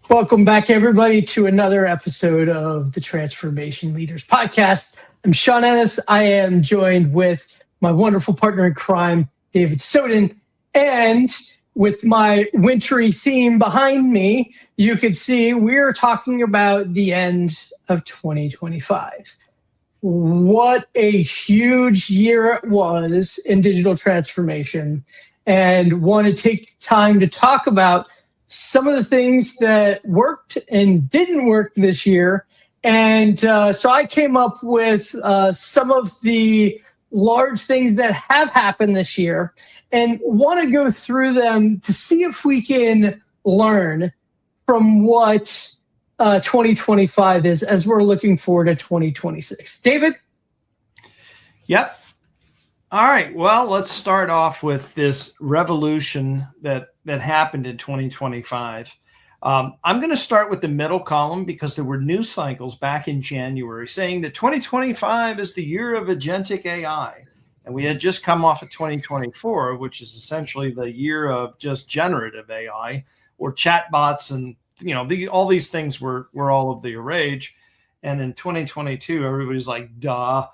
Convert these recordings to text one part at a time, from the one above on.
Welcome back, everybody, to another episode of the Transformation Leaders Podcast. I'm Sean Ennis. I am joined with my wonderful partner in crime, David Soden. And with my wintry theme behind me, you can see we're talking about the end of 2025. What a huge year it was in digital transformation, and want to take time to talk about some of the things that worked and didn't work this year. And so I came up with some of the large things that have happened this year and want to go through them to see if we can learn from what 2025 is as we're looking forward to 2026. David? Yep. All right. Well, let's start off with this revolution that happened in 2025. I'm going to start with the middle column because there were news cycles back in January saying that 2025 is the year of agentic AI. And we had just come off of 2024, which is essentially the year of just generative AI or chatbots. And, all these things were all of the rage. And in 2022, everybody's like, duh.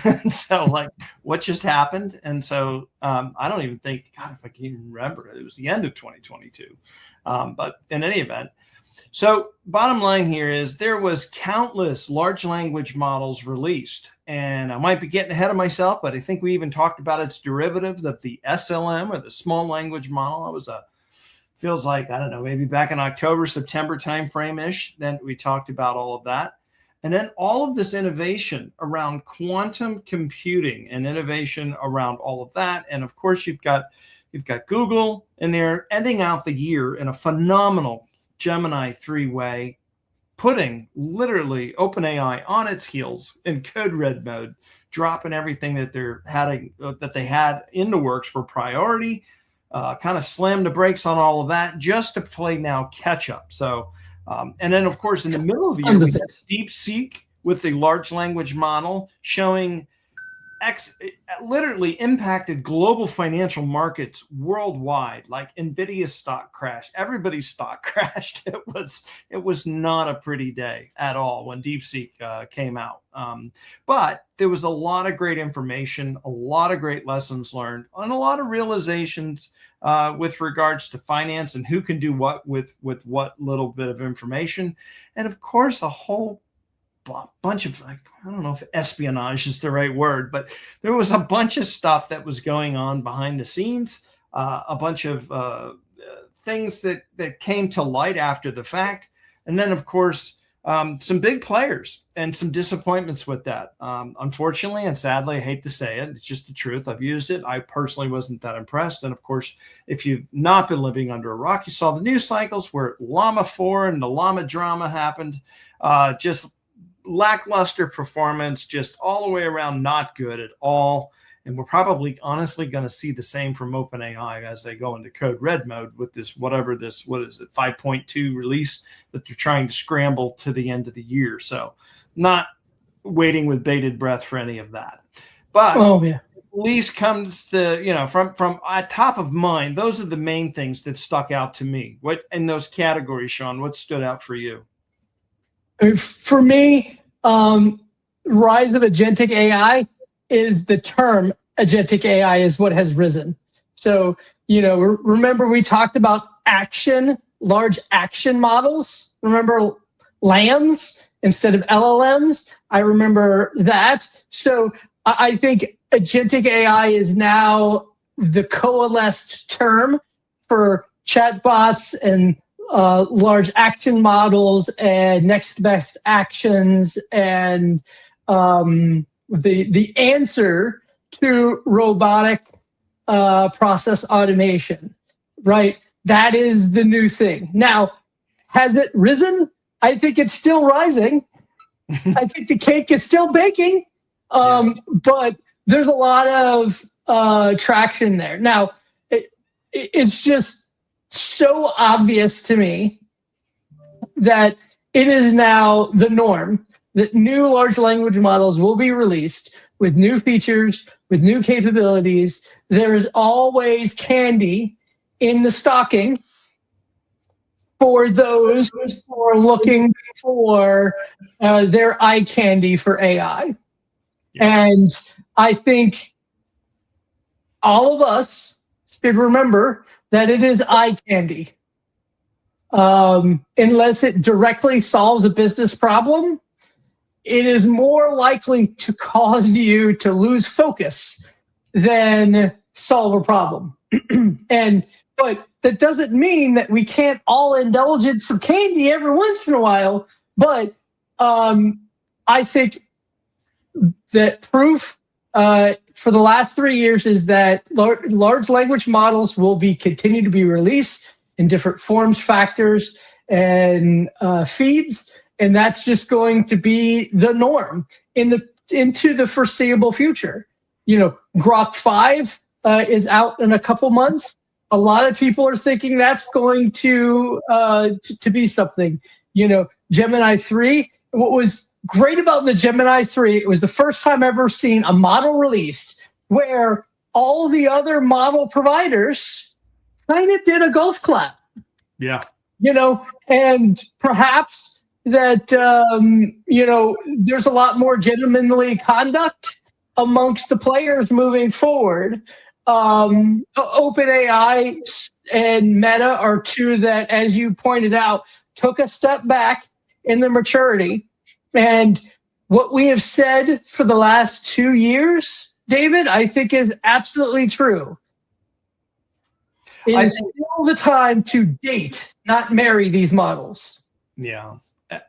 And so, what just happened? And so, I don't even think, God, if I can even remember it was the end of 2022. But in any event, so bottom line here is there was countless large language models released. And I might be getting ahead of myself, but I think we even talked about its derivative of the SLM or the small language model. It was feels like, I don't know, maybe back in October, September timeframe-ish. Then we talked about all of that. And then all of this innovation around quantum computing and innovation around all of that. And of course, you've got Google in there ending out the year in a phenomenal Gemini 3-way, putting literally OpenAI on its heels in code red mode, dropping everything that they had in the works for priority, kind of slammed the brakes on all of that just to play now catch up. So. And then, of course, in the middle of the year, we had DeepSeek with the large language model showing literally impacted global financial markets worldwide. Like Nvidia's stock crashed, everybody's stock crashed. It was not a pretty day at all when DeepSeek came out. But there was a lot of great information, a lot of great lessons learned, and a lot of realizations with regards to finance and who can do what with what little bit of information. And of course, a whole bunch of, I don't know if espionage is the right word, but there was a bunch of stuff that was going on behind the scenes, a bunch of things that came to light after the fact. And then, of course, some big players and some disappointments with that. Unfortunately and sadly, I hate to say it, it's just the truth. I've used it. I personally wasn't that impressed. And of course, if you've not been living under a rock, you saw the news cycles where Llama 4 and the Llama drama happened. Just lackluster performance, just all the way around, not good at all. And we're probably honestly going to see the same from OpenAI as they go into code red mode with this, what is it, 5.2 release that they're trying to scramble to the end of the year. So not waiting with bated breath for any of that. But at least comes to, from top of mind, those are the main things that stuck out to me. What in those categories, Sean, what stood out for you? For me, rise of agentic AI is the term. Agentic AI is what has risen. So, remember we talked about large action models. Remember LAMs instead of LLMs? I remember that. So I think agentic AI is now the coalesced term for chatbots and large action models and next best actions and the answer to robotic process automation, right? That is the new thing. Now, has it risen? I think it's still rising. I think the cake is still baking, but there's a lot of traction there. Now, it's just so obvious to me that it is now the norm that new large language models will be released with new features, with new capabilities. There is always candy in the stocking. for those who are looking for their eye candy for AI. Yeah. And I think all of us should remember that it is eye candy. Unless it directly solves a business problem, it is more likely to cause you to lose focus than solve a problem. But that doesn't mean that we can't all indulge in some candy every once in a while. But I think that proof for the last 3 years is that large language models will continue to be released in different forms, factors, and feeds, and that's just going to be the norm into the foreseeable future. Grok 5 is out in a couple months. A lot of people are thinking that's going to be something. Gemini 3. What was great about the Gemini 3, it was the first time I've ever seen a model release where all the other model providers kind of did a golf clap. Yeah. And perhaps that, there's a lot more gentlemanly conduct amongst the players moving forward. OpenAI and Meta are two that, as you pointed out, took a step back in their maturity. And what we have said for the last 2 years, David, I think is absolutely true. It's still the time to date, not marry these models. Yeah.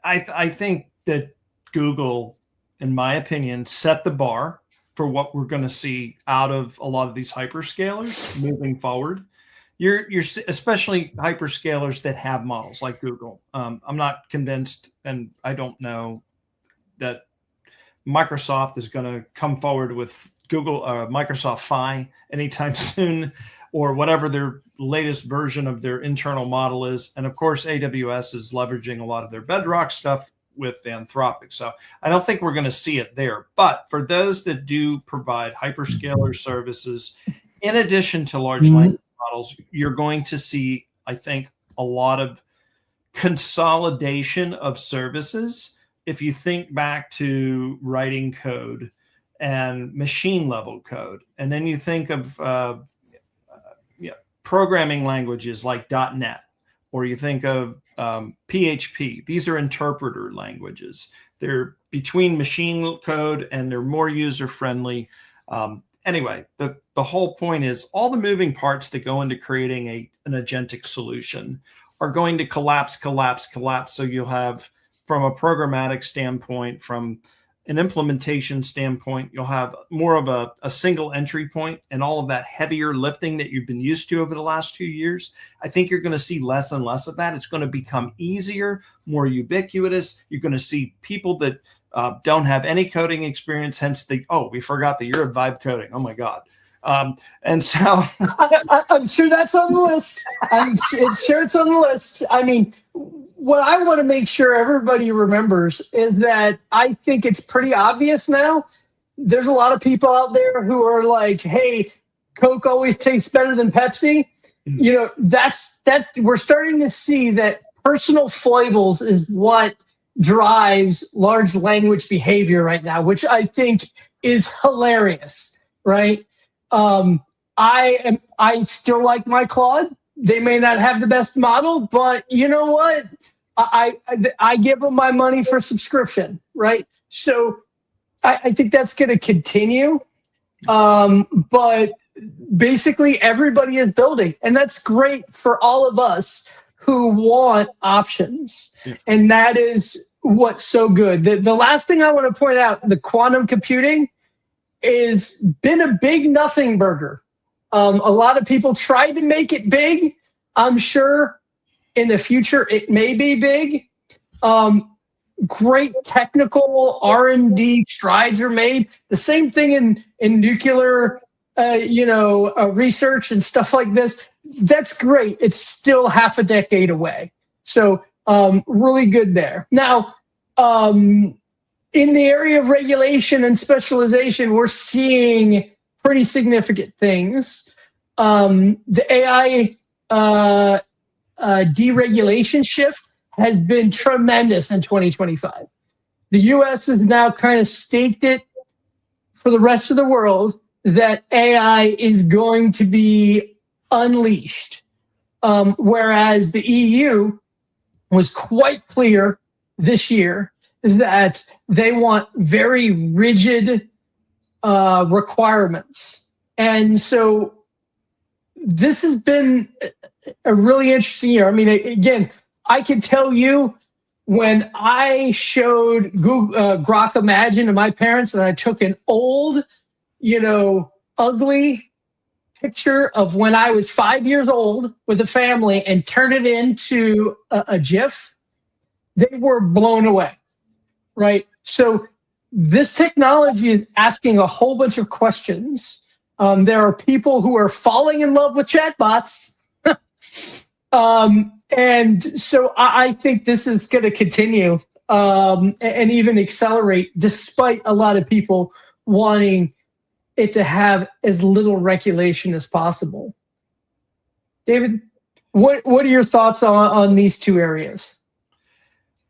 I think that Google, in my opinion, set the bar for what we're going to see out of a lot of these hyperscalers moving forward. You're especially hyperscalers that have models like Google. I'm not convinced, and I don't know that Microsoft is going to come forward with Microsoft Phi anytime soon, or whatever their latest version of their internal model is. And of course, AWS is leveraging a lot of their Bedrock stuff with Anthropic. So I don't think we're going to see it there. But for those that do provide hyperscaler services, in addition to large language models, you're going to see, I think, a lot of consolidation of services. If you think back to writing code and machine level code, and then you think of programming languages like .NET, or you think of PHP. These are interpreter languages. They're between machine code and they're more user-friendly. Anyway, the whole point is all the moving parts that go into creating an agentic solution are going to collapse. So you'll have, from a programmatic standpoint, from an implementation standpoint, you'll have more of a single entry point, and all of that heavier lifting that you've been used to over the last 2 years. I think you're going to see less and less of that. It's going to become easier, more ubiquitous. You're going to see people that don't have any coding experience, hence we forgot that you're at Vibe Coding. Oh my God. And so I'm sure that's on the list. I'm sure it's on the list. I mean, what I want to make sure everybody remembers is that I think it's pretty obvious now. There's a lot of people out there who are like, hey, Coke always tastes better than Pepsi. That's we're starting to see that personal foibles is what drives large language behavior right now, which I think is hilarious, right? I still like my Claude. They may not have the best model, but you know what? I give them my money for subscription, right? So I think that's going to continue. But basically everybody is building, and that's great for all of us who want options. Yeah. And that is what's so good. The last thing I want to point out, the quantum computing is been a big nothing burger. A lot of people tried to make it big. I'm sure in the future it may be big. Great technical R&D strides are made. The same thing in nuclear, research and stuff like this. That's great. It's still half a decade away. So really good there. Now, in the area of regulation and specialization, we're seeing pretty significant things. The AI deregulation shift has been tremendous in 2025. The U.S. has now kind of staked it for the rest of the world that AI is going to be unleashed, whereas the EU was quite clear this year that they want very rigid requirements. And so this has been a really interesting year. I mean, again, I can tell you when I showed Google, Grok Imagine to my parents and I took an old, ugly picture of when I was 5 years old with a family and turned it into a GIF, they were blown away, right? So this technology is asking a whole bunch of questions. There are people who are falling in love with chatbots. And so I think this is going to continue and even accelerate, despite a lot of people wanting it to have as little regulation as possible. David, what are your thoughts on these two areas?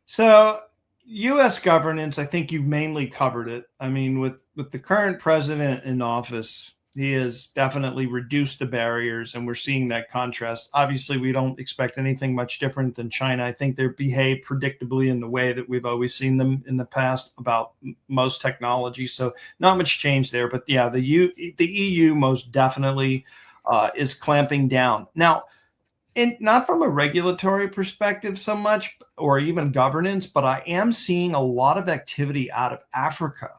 So U.S. governance, I think you mainly covered it. I mean, with the current president in office, he has definitely reduced the barriers, and we're seeing that contrast. Obviously, we don't expect anything much different than China. I think they behave predictably in the way that we've always seen them in the past about most technology. So not much change there. But yeah, the EU most definitely is clamping down. Now, not from a regulatory perspective so much, or even governance, but I am seeing a lot of activity out of Africa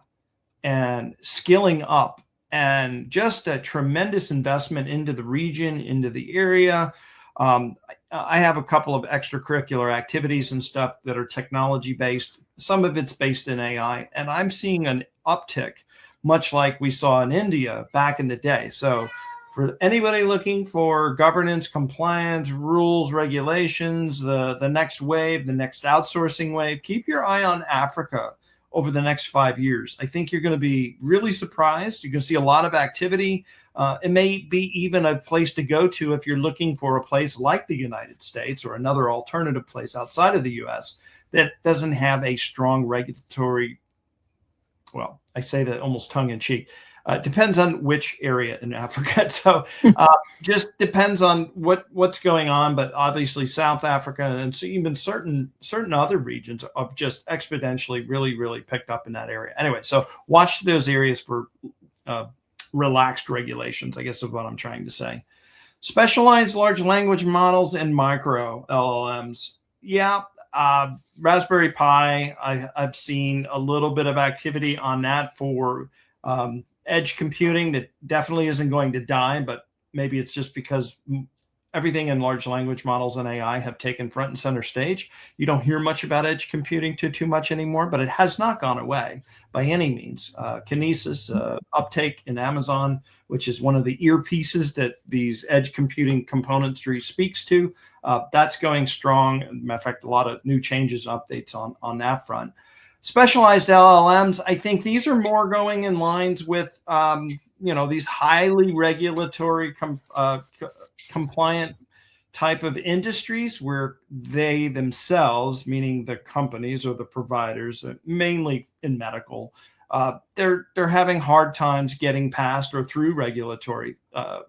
and skilling up, and just a tremendous investment into the region, into the area. I have a couple of extracurricular activities and stuff that are technology based. Some of it's based in AI, and I'm seeing an uptick, much like we saw in India back in the day. So for anybody looking for governance, compliance, rules, regulations, the next wave, the next outsourcing wave, keep your eye on Africa over the next 5 years. I think you're going to be really surprised. You're going to see a lot of activity. It may be even a place to go to if you're looking for a place like the United States or another alternative place outside of the U.S. that doesn't have a strong regulatory, well, I say that almost tongue in cheek. Depends on which area in Africa. So just depends on what's going on. But obviously South Africa and so even certain other regions have just exponentially really picked up in that area. Anyway, so watch those areas for relaxed regulations, I guess is what I'm trying to say. Specialized large language models and micro LLMs. Yeah. Raspberry Pi, I've seen a little bit of activity on that for edge computing that definitely isn't going to die, but maybe it's just because everything in large language models and AI have taken front and center stage. You don't hear much about edge computing too much anymore, but it has not gone away by any means. Kinesis uptake in Amazon, which is one of the earpieces that these edge computing componentry speaks to, that's going strong. As a matter of fact, a lot of new changes and updates on that front. Specialized LLMs, I think these are more going in lines with, these highly regulatory compliant type of industries where they themselves, meaning the companies or the providers, mainly in medical, they're having hard times getting past or through regulatory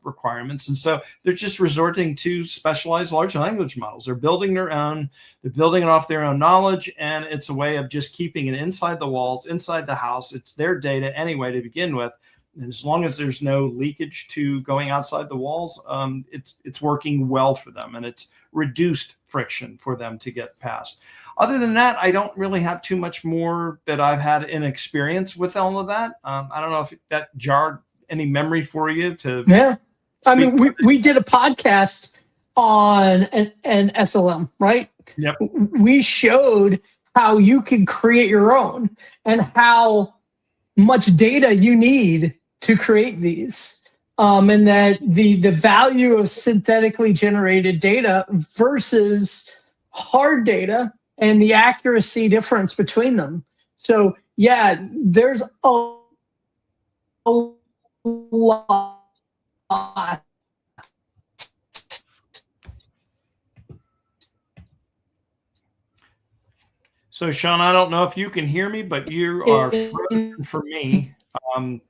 requirements. And so they're just resorting to specialized large language models. They're building their own, they're building it off their own knowledge. And it's a way of just keeping it inside the walls, inside the house. It's their data anyway to begin with. And as long as there's no leakage to going outside the walls, it's working well for them, and it's reduced friction for them to get past. Other than that, I don't really have too much more that I've had in experience with all of that. I don't know if that jarred any memory for you to. Yeah. I mean, we did a podcast on an SLM, right? Yep. We showed how you can create your own and how much data you need to create these. And that the value of synthetically generated data versus hard data and the accuracy difference between them. So yeah, there's a lot. So, Sean, I don't know if you can hear me, but you are frozen for me.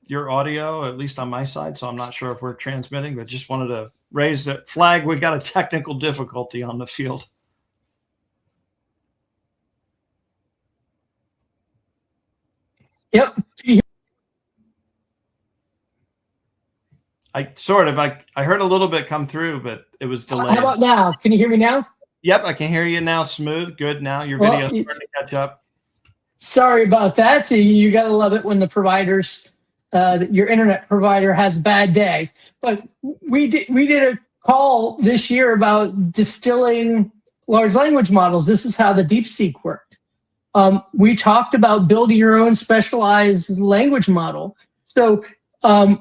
Your audio, at least on my side, so I'm not sure if we're transmitting, but just wanted to raise that flag. We got a technical difficulty on the field. Yep. I heard a little bit come through, but it was delayed. How about now? Can you hear me now? Yep, I can hear you now. Smooth. Good. Now your video's starting to catch up. Sorry about that. You got to love it when the providers, your internet provider has a bad day. But we did a call this year about distilling large language models. This is how the DeepSeek worked. We talked about building your own specialized language model. So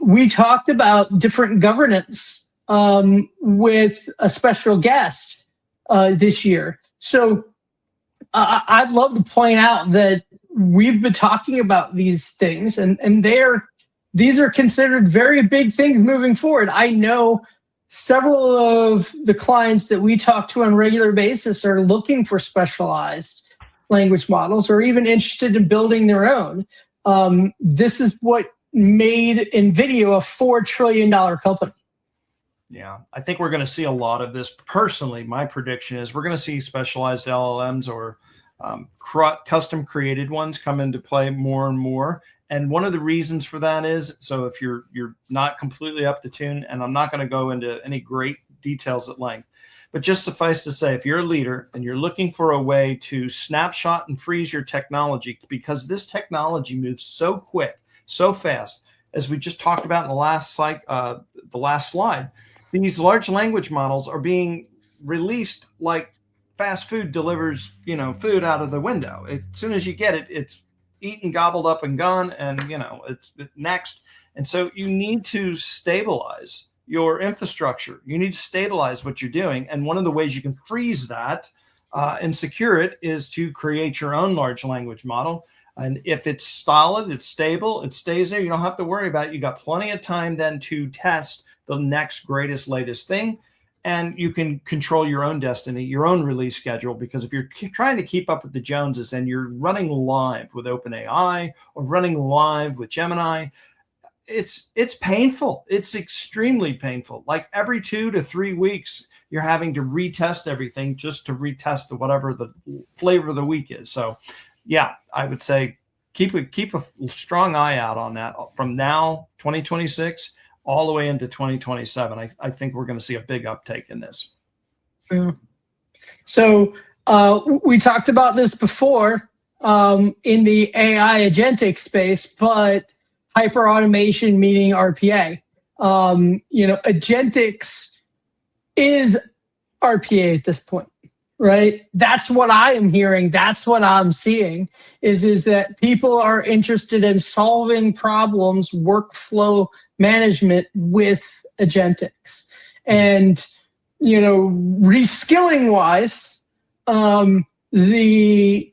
we talked about different governance with a special guest this year. So I'd love to point out that we've been talking about these things, and these are considered very big things moving forward. I know several of the clients that we talk to on a regular basis are looking for specialized language models or even interested in building their own. This is what made NVIDIA a $4 trillion company. Yeah, I think we're going to see a lot of this. Personally, my prediction is we're going to see specialized LLMs or custom created ones come into play more and more. And one of the reasons for that is, so if you're not completely up to tune, and I'm not going to go into any great details at length, but just suffice to say, if you're a leader and you're looking for a way to snapshot and freeze your technology, because this technology moves so quick, so fast, as we just talked about in the last slide, these large language models are being released like fast food delivers, food out of the window. As soon as you get it, it's eaten, gobbled up, and gone, and it's next. And so you need to stabilize your infrastructure. You need to stabilize what you're doing, and one of the ways you can freeze that and secure it is to create your own large language model. And if it's solid, it's stable, it stays there, you don't have to worry about it. You got plenty of time then to test the next greatest, latest thing. And you can control your own destiny, your own release schedule, because if you're trying to keep up with the Joneses and you're running live with OpenAI or running live with Gemini, it's painful. It's extremely painful. Like every 2 to 3 weeks, you're having to retest everything just to retest whatever the flavor of the week is. So yeah, I would say keep a strong eye out on that from now, 2026, all the way into 2027. I think we're going to see a big uptake in this. Yeah. So we talked about this before in the AI agentic space, but hyperautomation, meaning RPA. Agentics is RPA at this point. Right? That's what I am hearing. That's what I'm seeing is that people are interested in solving problems, workflow management with agentics. And, reskilling wise, the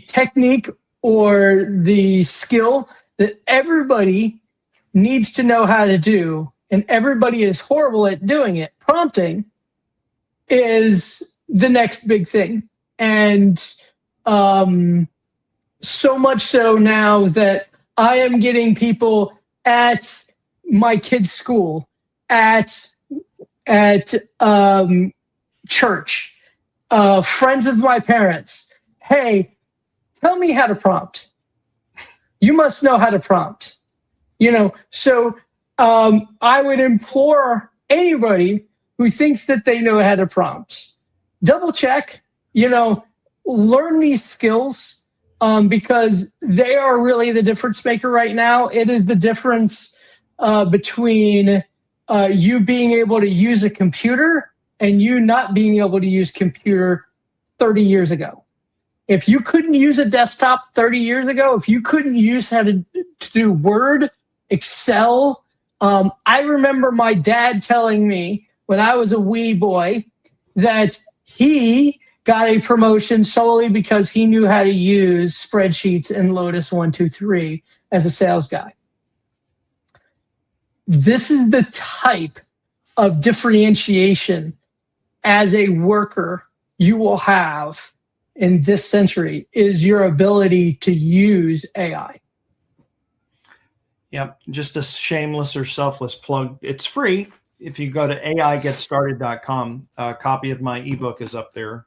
technique or the skill that everybody needs to know how to do, and everybody is horrible at doing it, prompting, is the next big thing. And so much so now that I am getting people at my kids' school, at church, friends of my parents. Hey, tell me how to prompt. You must know how to prompt. So I would implore anybody who thinks that they know how to prompt, double check, learn these skills because they are really the difference maker right now. It is the difference between you being able to use a computer and you not being able to use computer 30 years ago. If you couldn't use a desktop 30 years ago, if you couldn't use how to do Word, Excel, I remember my dad telling me when I was a wee boy that he got a promotion solely because he knew how to use spreadsheets in Lotus 1-2-3 as a sales guy. This is the type of differentiation as a worker you will have in this century is your ability to use AI. Yep, just a shameless or selfless plug. It's free. If you go to aigetsstarted.com, a copy of my ebook is up there.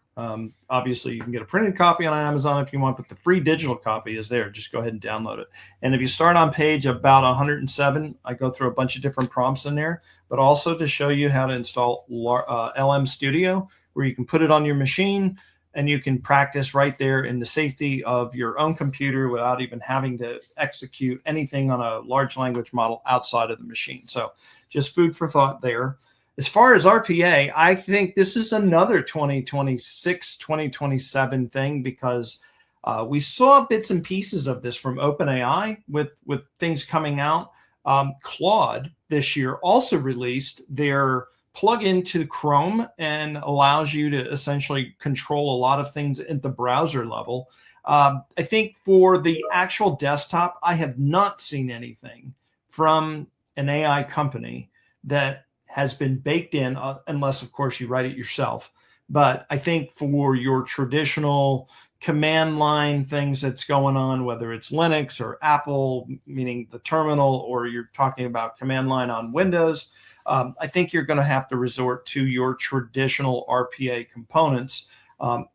Obviously, you can get a printed copy on Amazon if you want, but the free digital copy is there. Just go ahead and download it. And if you start on page about 107, I go through a bunch of different prompts in there, but also to show you how to install LM Studio, where you can put it on your machine and you can practice right there in the safety of your own computer without even having to execute anything on a large language model outside of the machine. So just food for thought there. As far as RPA, I think this is another 2026, 2027 thing, because we saw bits and pieces of this from OpenAI with things coming out. Claude this year also released their plug-in to Chrome and allows you to essentially control a lot of things at the browser level. I think for the actual desktop, I have not seen anything from an AI company that has been baked in, unless, of course, you write it yourself. But I think for your traditional command line things that's going on, whether it's Linux or Apple, meaning the terminal, or you're talking about command line on Windows, I think you're going to have to resort to your traditional RPA components.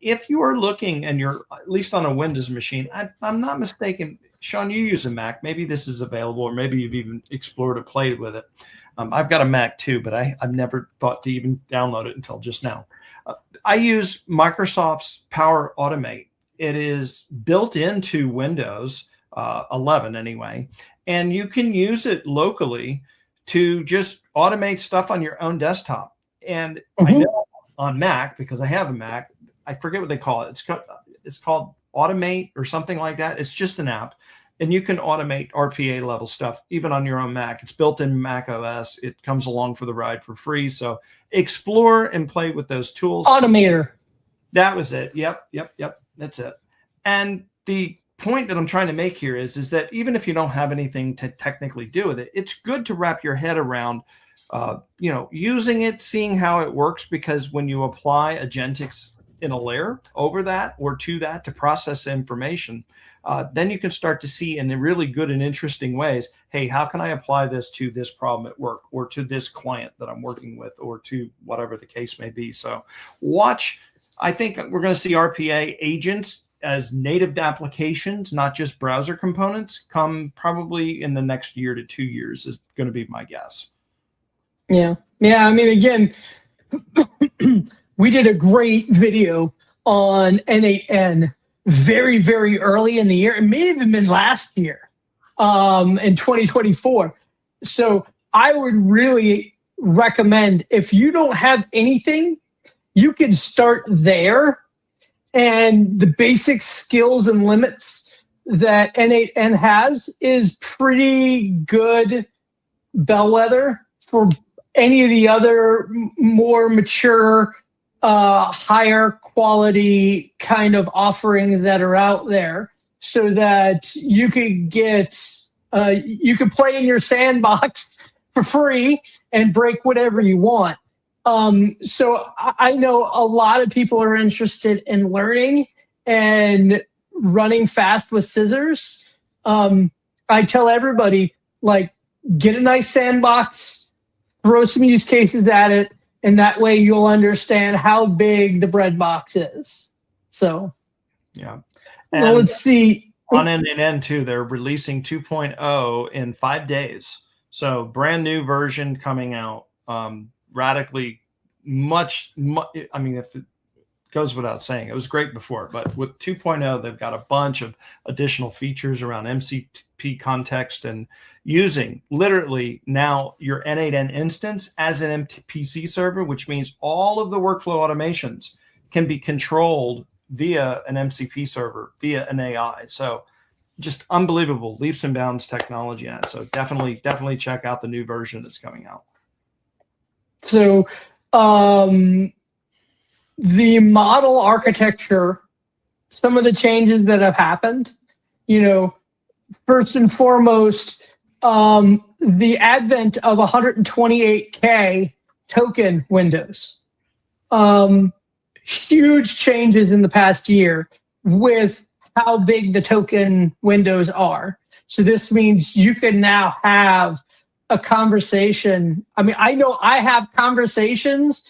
If you are looking, and you're at least on a Windows machine, I'm not mistaken, Sean, you use a Mac. Maybe this is available, or maybe you've even explored or played with it. I've got a Mac too, but I've never thought to even download it until just now. I use Microsoft's Power Automate. It is built into Windows 11 anyway, and you can use it locally to just automate stuff on your own desktop. And I know on Mac, because I have a Mac, I forget what they call it. It's called Automate or something like that. It's just an app. And you can automate RPA level stuff even on your own Mac. It's built in Mac OS. It comes along for the ride for free. So explore and play with those tools. Automator. That was it. Yep. That's it. And the point that I'm trying to make here is that even if you don't have anything to technically do with it, it's good to wrap your head around, using it, seeing how it works, because when you apply agentics in a layer over that or to that to process information, then you can start to see in really good and interesting ways, hey, how can I apply this to this problem at work, or to this client that I'm working with, or to whatever the case may be. So watch. I think we're going to see RPA agents as native applications, not just browser components, come probably in the next year to 2 years is going to be my guess. Yeah. I mean, again, we did a great video on N8N very, very early in the year. It may have even been last year, in 2024. So I would really recommend, if you don't have anything, you can start there. And the basic skills and limits that N8N has is pretty good bellwether for any of the other more mature, higher quality kind of offerings that are out there, so that you could you could play in your sandbox for free and break whatever you want. So I know a lot of people are interested in learning and running fast with scissors. I tell everybody, get a nice sandbox, throw some use cases at it, and that way you'll understand how big the bread box is. So, yeah. Well, let's see. On N8N too, they're releasing 2.0 in 5 days. So brand new version coming out. Radically much, I mean, if it goes without saying, it was great before, but with 2.0, they've got a bunch of additional features around MCP context and using literally now your N8N instance as an MPC server, which means all of the workflow automations can be controlled via an MCP server, via an AI. So just unbelievable leaps and bounds technology on it. So definitely check out the new version that's coming out. So the model architecture, some of the changes that have happened, first and foremost, the advent of 128K token windows. huge changes in the past year with how big the token windows are. So this means you can now have a conversation. I mean, I know I have conversations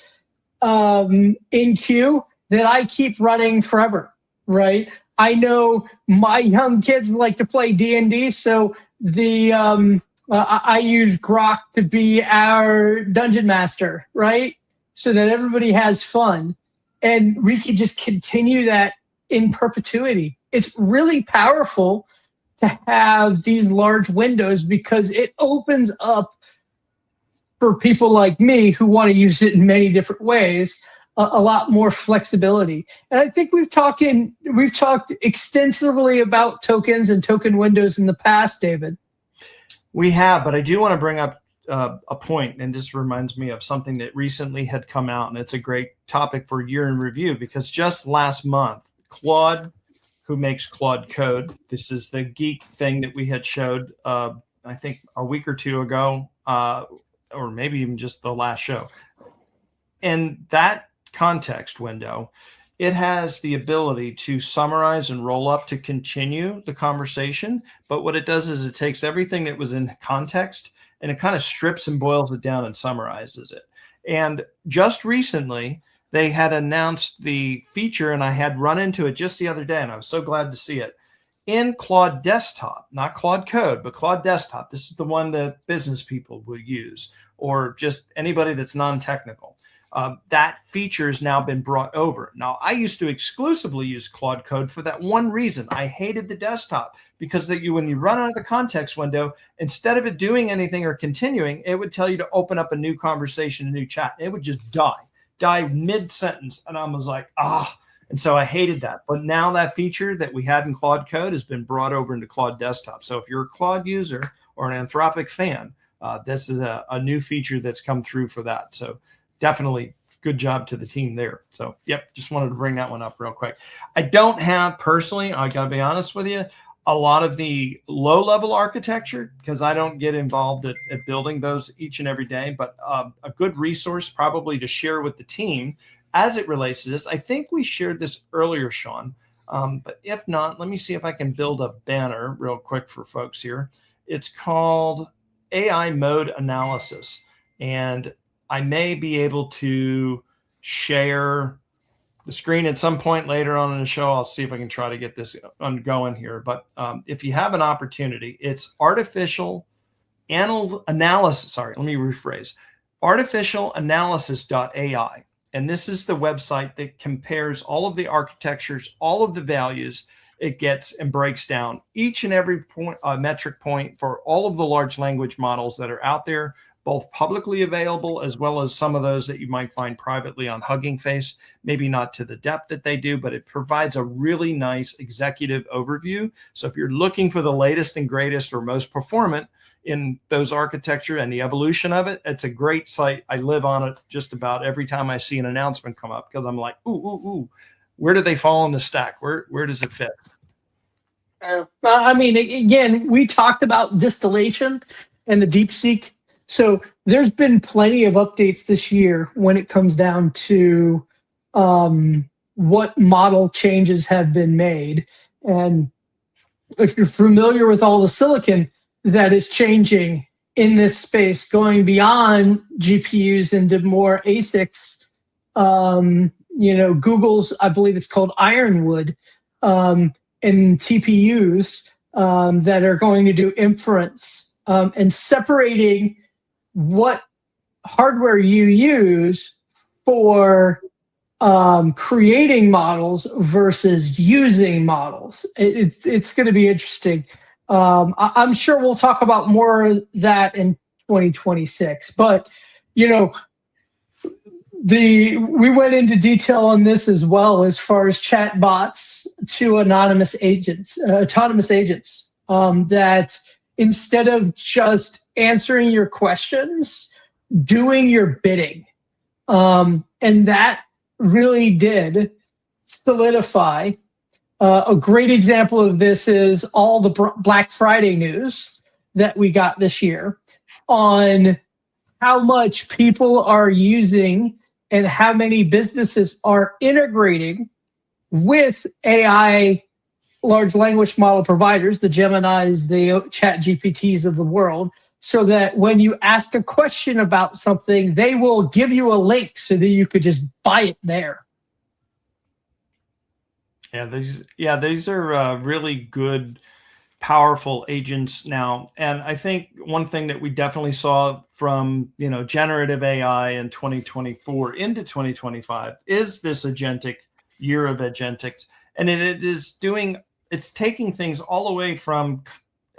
in queue that I keep running forever, right? I know my young kids like to play D&D, so I use Grok to be our dungeon master, right? So that everybody has fun. And we can just continue that in perpetuity. It's really powerful to have these large windows because it opens up for people like me who want to use it in many different ways, a lot more flexibility. And I think we've talked extensively about tokens and token windows in the past, David. We have, but I do want to bring up a point, and this reminds me of something that recently had come out, and it's a great topic for year in review because just last month, Claude, who makes Claude Code, this is the geek thing that we had showed, I think a week or two ago, or maybe even just the last show. And that context window, it has the ability to summarize and roll up to continue the conversation. But what it does is it takes everything that was in context and it kind of strips and boils it down and summarizes it. And just recently, they had announced the feature, and I had run into it just the other day, and I was so glad to see it. In Claude Desktop, not Claude Code, but Claude Desktop. This is the one that business people will use, or just anybody that's non-technical. That feature has now been brought over. Now, I used to exclusively use Claude Code for that one reason. I hated the desktop because when you run out of the context window, instead of it doing anything or continuing, it would tell you to open up a new conversation, a new chat. It would just die mid-sentence. And I was like, And so I hated that. But now that feature that we had in Claude Code has been brought over into Claude Desktop. So if you're a Claude user or an Anthropic fan, this is a new feature that's come through for that. So definitely good job to the team there. So, yep, just wanted to bring that one up real quick. I don't have personally, I got to be honest with you, a lot of the low-level architecture because I don't get involved at building those each and every day, but a good resource probably to share with the team as it relates to this. I think we shared this earlier, Sean, but if not, let me see if I can build a banner real quick for folks here. It's called AI Mode Analysis, and I may be able to share the screen at some point later on in the show. I'll see if I can try to get this going here. But if you have an opportunity, it's artificialanalysis.ai. And this is the website that compares all of the architectures, all of the values. It gets and breaks down each and every point, metric point for all of the large language models that are out there, both publicly available as well as some of those that you might find privately on Hugging Face, maybe not to the depth that they do, but it provides a really nice executive overview. So if you're looking for the latest and greatest or most performant in those architecture and the evolution of it, it's a great site. I live on it just about every time I see an announcement come up because I'm like, ooh, where do they fall in the stack? Where does it fit? I mean, again, we talked about distillation and the DeepSeek. So there's been plenty of updates this year when it comes down to what model changes have been made. And if you're familiar with all the silicon that is changing in this space, going beyond GPUs into more ASICs, Google's, I believe it's called Ironwood, and TPUs that are going to do inference and separating what hardware you use for creating models versus using models. It's going to be interesting. I'm sure we'll talk about more of that in 2026. But, we went into detail on this as well as far as chat bots to autonomous agents, that instead of just answering your questions, doing your bidding. And that really did solidify. A great example of this is all the Black Friday news that we got this year on how much people are using and how many businesses are integrating with AI large language model providers, the Geminis, the Chat GPTs of the world, so that when you ask a question about something, they will give you a link so that you could just buy it there. These are really good, powerful agents now. And I think one thing that we definitely saw from, generative AI in 2024 into 2025 is this agentic year of agentics. And it's taking things all the way from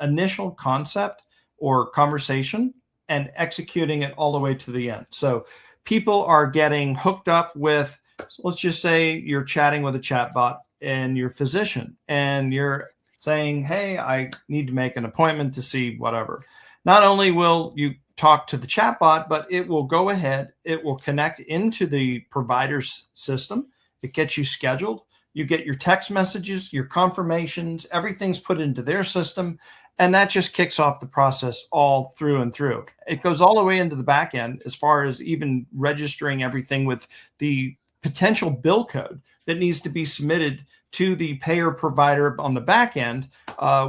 initial concept or conversation and executing it all the way to the end. So people are getting hooked up with, let's just say you're chatting with a chatbot and your physician, and you're saying, hey, I need to make an appointment to see whatever. Not only will you talk to the chatbot, but it will go ahead, it will connect into the provider's system. It gets you scheduled. You get your text messages, your confirmations, everything's put into their system. And that just kicks off the process all through and through. It goes all the way into the back end as far as even registering everything with the potential bill code that needs to be submitted to the payer provider on the back end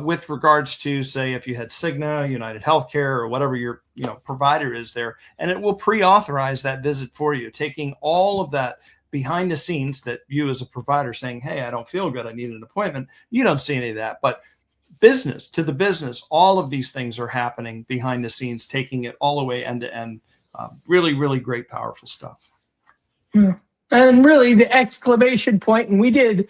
with regards to, say, if you had Cigna, United Healthcare, or whatever your provider is there. And it will pre-authorize that visit for you, taking all of that behind the scenes that you as a provider saying, hey, I don't feel good, I need an appointment. You don't see any of that. But business to the business, all of these things are happening behind the scenes, taking it all the way end to end. Really, really great, powerful stuff. And really the exclamation point, and we did,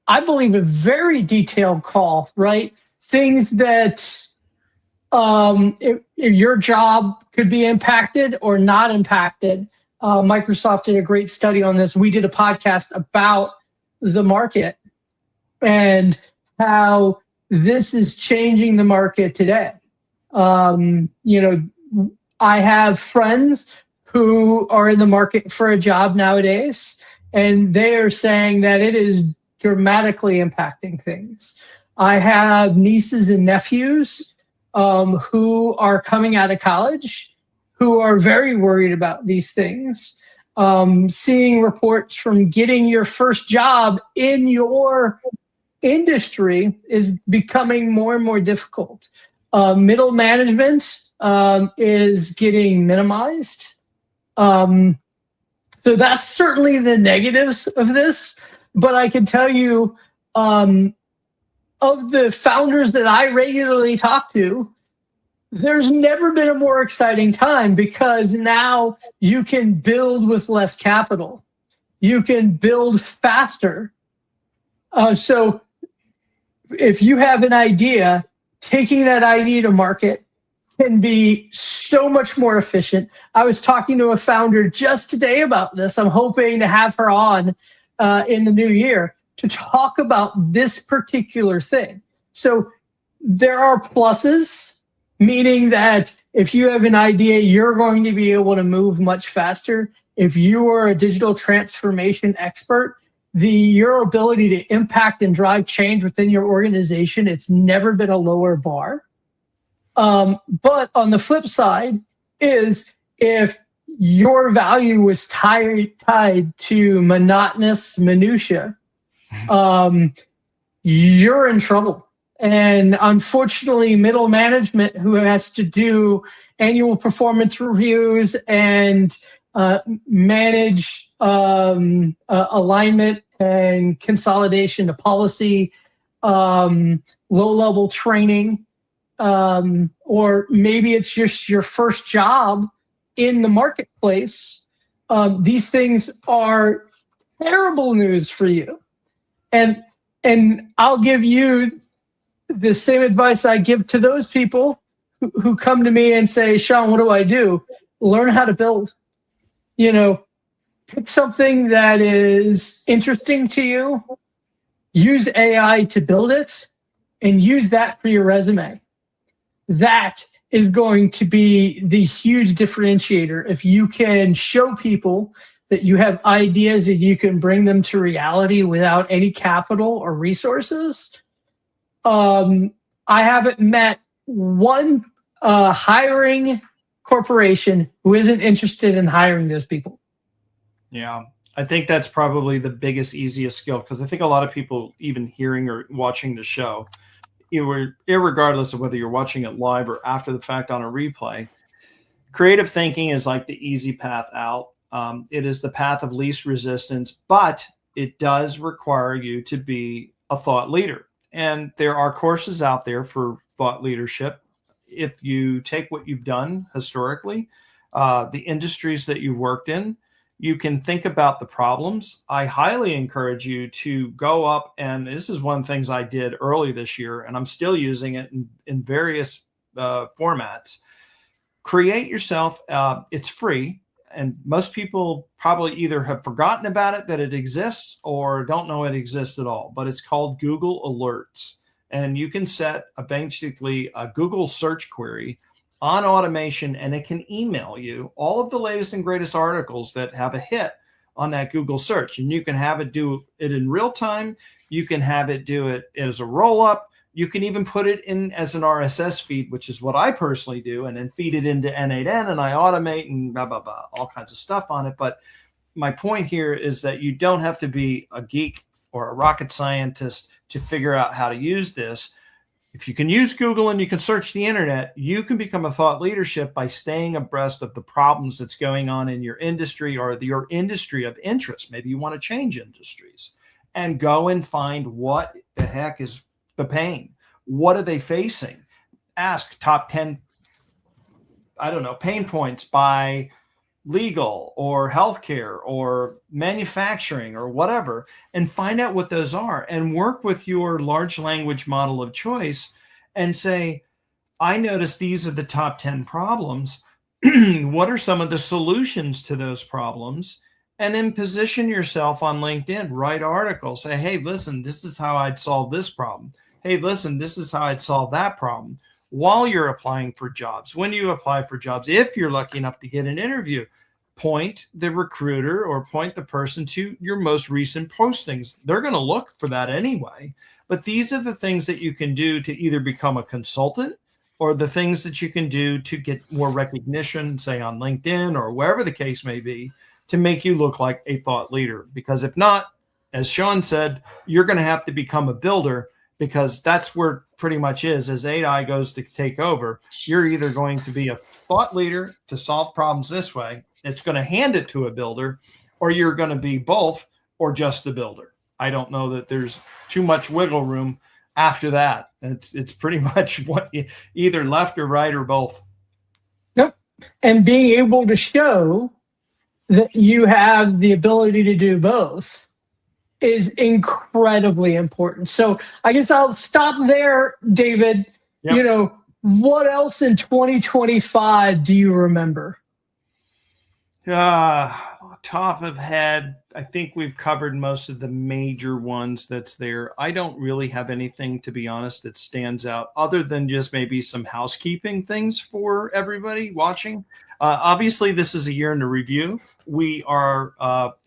I believe, a very detailed call, right? Things that if your job could be impacted or not impacted. Microsoft did a great study on this. We did a podcast about the market and how this is changing the market today. I have friends who are in the market for a job nowadays, and they're saying that it is dramatically impacting things. I have nieces and nephews who are coming out of college who are very worried about these things. Seeing reports from getting your first job in your industry is becoming more and more difficult. Middle management is getting minimized. So that's certainly the negatives of this. But I can tell you, of the founders that I regularly talk to, there's never been a more exciting time because now you can build with less capital. You can build faster. So if you have an idea, taking that idea to market can be so much more efficient. I was talking to a founder just today about this. I'm hoping to have her on in the new year to talk about this particular thing. So there are pluses, meaning that if you have an idea, you're going to be able to move much faster. If you are a digital transformation expert, your ability to impact and drive change within your organization, it's never been a lower bar. But on the flip side is if your value was tied to monotonous minutia, you're in trouble. And unfortunately, middle management who has to do annual performance reviews and manage alignment and consolidation to policy, low-level training, or maybe it's just your first job in the marketplace. These things are terrible news for you. And I'll give you the same advice I give to those people who come to me and say, Sean, what do I do? Learn how to build. Pick something that is interesting to you, use AI to build it, and use that for your resume. That is going to be the huge differentiator. If you can show people that you have ideas and you can bring them to reality without any capital or resources. I haven't met one hiring corporation who isn't interested in hiring those people. Yeah. I think that's probably the biggest, easiest skill, because I think a lot of people, even hearing or watching the show, irregardless of whether you're watching it live or after the fact on a replay, creative thinking is like the easy path out. It is the path of least resistance, but it does require you to be a thought leader. And there are courses out there for thought leadership. If you take what you've done historically, the industries that you've worked in, you can think about the problems. I highly encourage you to go up, and this is one of the things I did early this year, and I'm still using it in various formats. Create yourself. It's free, and most people probably either have forgotten about it, that it exists, or don't know it exists at all. But it's called Google Alerts, and you can set basically a Google search query on automation, and it can email you all of the latest and greatest articles that have a hit on that Google search. And you can have it do it in real time. You can have it do it as a roll up. You can even put it in as an RSS feed, which is what I personally do, and then feed it into N8N, and I automate and blah, blah, blah, all kinds of stuff on it. But my point here is that you don't have to be a geek or a rocket scientist to figure out how to use this. If you can use Google and you can search the internet, you can become a thought leadership by staying abreast of the problems that's going on in your industry or your industry of interest. Maybe you want to change industries, and go and find what the heck is the pain. What are they facing? Ask top 10, pain points by legal or healthcare or manufacturing or whatever, and find out what those are, and work with your large language model of choice and say, I notice these are the top 10 problems. What are some of the solutions to those problems? And then position yourself on LinkedIn, write articles, say, hey, listen, this is how I'd solve this problem. Hey, listen, this is how I'd solve that problem. While you're applying for jobs, when you apply for jobs, if you're lucky enough to get an interview, point the recruiter or point the person to your most recent postings. They're going to look for that anyway. But these are the things that you can do to either become a consultant, or the things that you can do to get more recognition, say on LinkedIn or wherever the case may be, to make you look like a thought leader. Because if not, as Sean said, you're going to have to become a builder, because that's where pretty much is, as AI goes to take over. You're either going to be a thought leader to solve problems this way, it's going to hand it to a builder, or you're going to be both, or just a builder. I don't know that there's too much wiggle room after that. It's pretty much what, either left or right or both. Yep. And being able to show that you have the ability to do both is incredibly important. So I guess I'll stop there, David. Yep. What else in 2025 do you remember? Top of head, I think we've covered most of the major ones that's there. I don't really have anything, to be honest, that stands out, other than just maybe some housekeeping things for everybody watching. Obviously, this is a year in the review. We are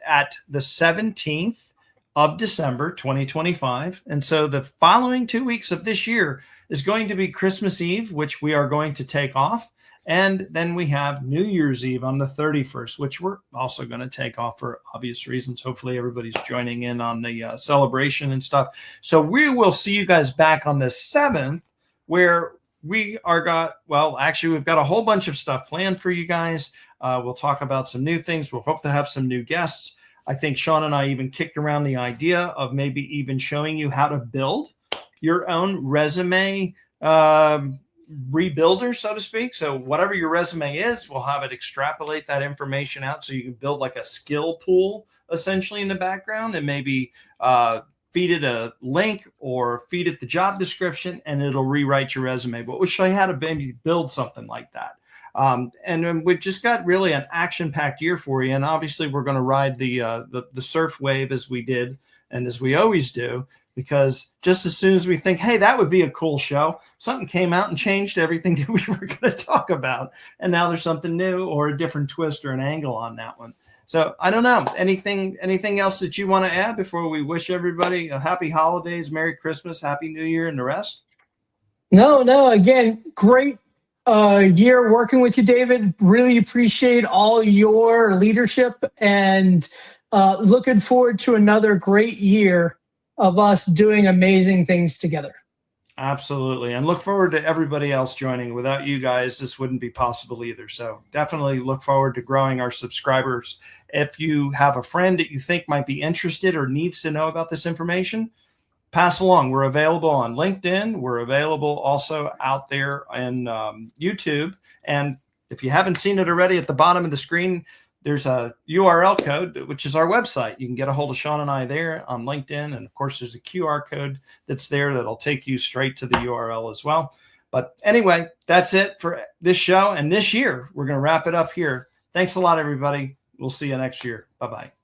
at the 17th of December, 2025. And so the following 2 weeks of this year is going to be Christmas Eve, which we are going to take off. And then we have New Year's Eve on the 31st, which we're also going to take off for obvious reasons. Hopefully everybody's joining in on the celebration and stuff. So we will see you guys back on the 7th, where we've got a whole bunch of stuff planned for you guys. We'll talk about some new things. We'll hope to have some new guests. I think Sean and I even kicked around the idea of maybe even showing you how to build your own resume rebuilder, so to speak. So whatever your resume is, we'll have it extrapolate that information out, so you can build like a skill pool essentially in the background, and maybe feed it a link or feed it the job description, and it'll rewrite your resume. But we'll show you how to maybe build something like that. And then we've just got really an action-packed year for you. And obviously we're going to ride the surf wave as we did and as we always do, because just as soon as we think, hey, that would be a cool show, something came out and changed everything that we were going to talk about. And now there's something new or a different twist or an angle on that one. So I don't know. Anything else that you want to add before we wish everybody a happy holidays, Merry Christmas, Happy New Year, and the rest? No. Again, great year working with you, David. Really appreciate all your leadership, and looking forward to another great year of us doing amazing things together. Absolutely. And look forward to everybody else joining. Without you guys, this wouldn't be possible either. So definitely look forward to growing our subscribers. If you have a friend that you think might be interested or needs to know about this information, pass along. We're available on LinkedIn. We're available also out there in YouTube. And if you haven't seen it already, at the bottom of the screen, there's a URL code, which is our website. You can get a hold of Sean and I there on LinkedIn. And of course, there's a QR code that's there that'll take you straight to the URL as well. But anyway, that's it for this show. And this year, we're going to wrap it up here. Thanks a lot, everybody. We'll see you next year. Bye-bye.